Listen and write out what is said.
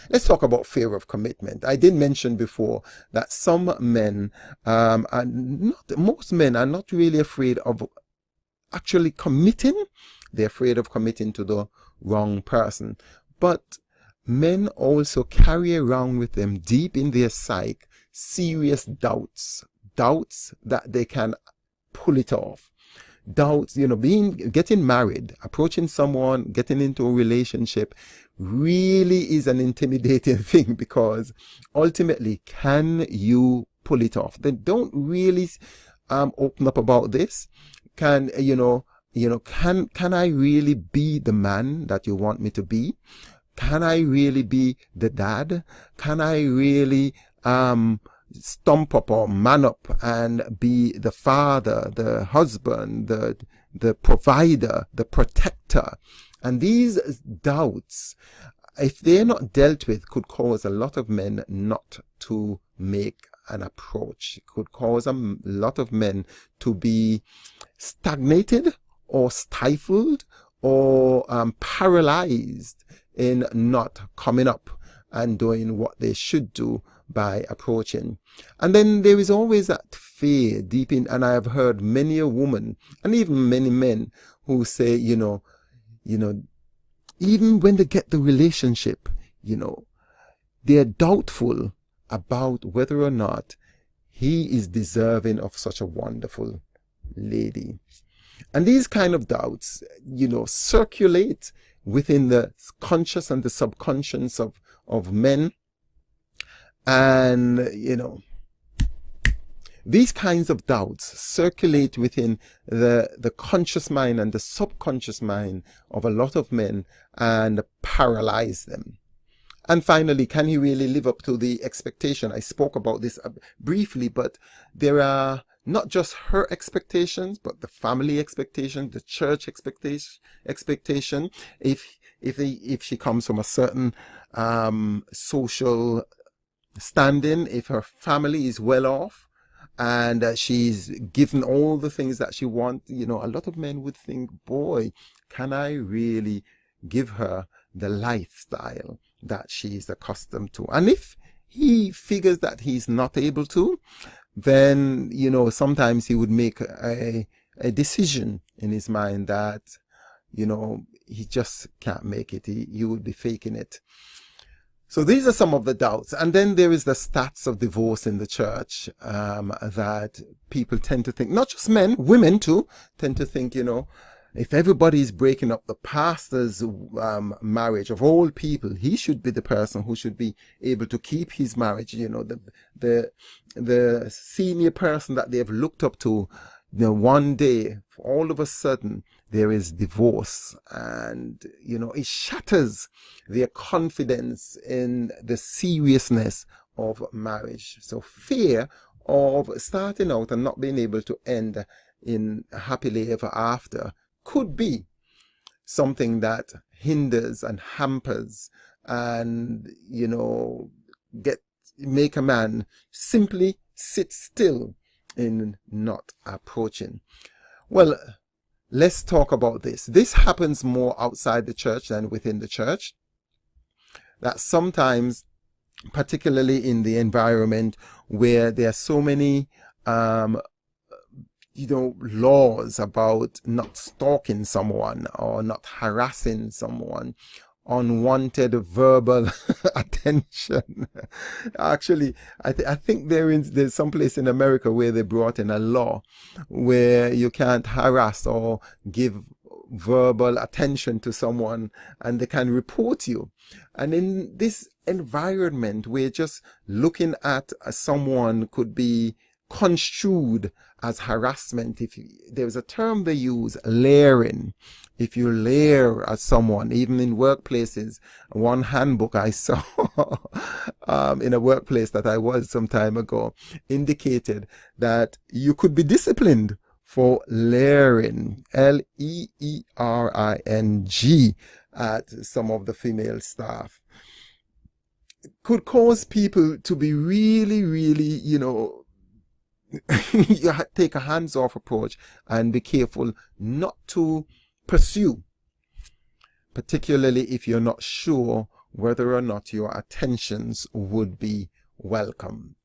Let's talk about fear of commitment. I did mention before that some men, and not most men, are not really afraid of actually committing. They're afraid of committing to the wrong person. But men also carry around with them deep in their psyche serious doubts that they can pull it off. Doubts, getting married, approaching someone, getting into a relationship really is an intimidating thing, because ultimately, can you pull it off? They don't really open up about this. Can can I really be the man that you want me to be? Can I really be the dad? Can I really stump up or man up and be the father, the husband, the provider, the protector? And these doubts, if they're not dealt with, could cause a lot of men not to make an approach. It could cause a lot of men to be stagnated or stifled or paralyzed in not coming up and doing what they should do by approaching. And then there is always that fear deep in, and I have heard many a woman and even many men who say, even when they get the relationship, they're doubtful about whether or not he is deserving of such a wonderful lady. And these kind of doubts, circulate within the conscious and the subconscious of men. And, these kinds of doubts circulate within the conscious mind and the subconscious mind of a lot of men and paralyze them. And finally, can he really live up to the expectation? I spoke about this briefly, but there are not just her expectations, but the family expectation, the church expectation. If she comes from a certain social standing, if her family is well off, and she's given all the things that she wants, a lot of men would think, boy, can I really give her the lifestyle that she's accustomed to? And if he figures that he's not able to, then, sometimes he would make a decision in his mind that, he just can't make it. He would be faking it. So these are some of the doubts. And then there is the stats of divorce in the church, that people tend to think, not just men, women too, tend to think, if everybody is breaking up the pastor's marriage of all people, he should be the person who should be able to keep his marriage. The senior person that they have looked up to, one day, all of a sudden, there is divorce, and it shatters their confidence in the seriousness of marriage. So fear of starting out and not being able to end in happily ever after could be something that hinders and hampers and make a man simply sit still in not approaching. Well, let's talk about this. This happens more outside the church than within the church. That sometimes, particularly in the environment where there are so many laws about not stalking someone or not harassing someone, unwanted verbal attention. Actually, I think there's some place in America where they brought in a law where you can't harass or give verbal attention to someone and they can report you. And in this environment where just looking at someone could be construed as harassment, there's a term they use, layering. If you layer at someone, even in workplaces, one handbook I saw in a workplace that I was some time ago indicated that you could be disciplined for layering, Leering, at some of the female staff. It could cause people to be really, really, you take a hands-off approach and be careful not to pursue, particularly if you're not sure whether or not your attentions would be welcome.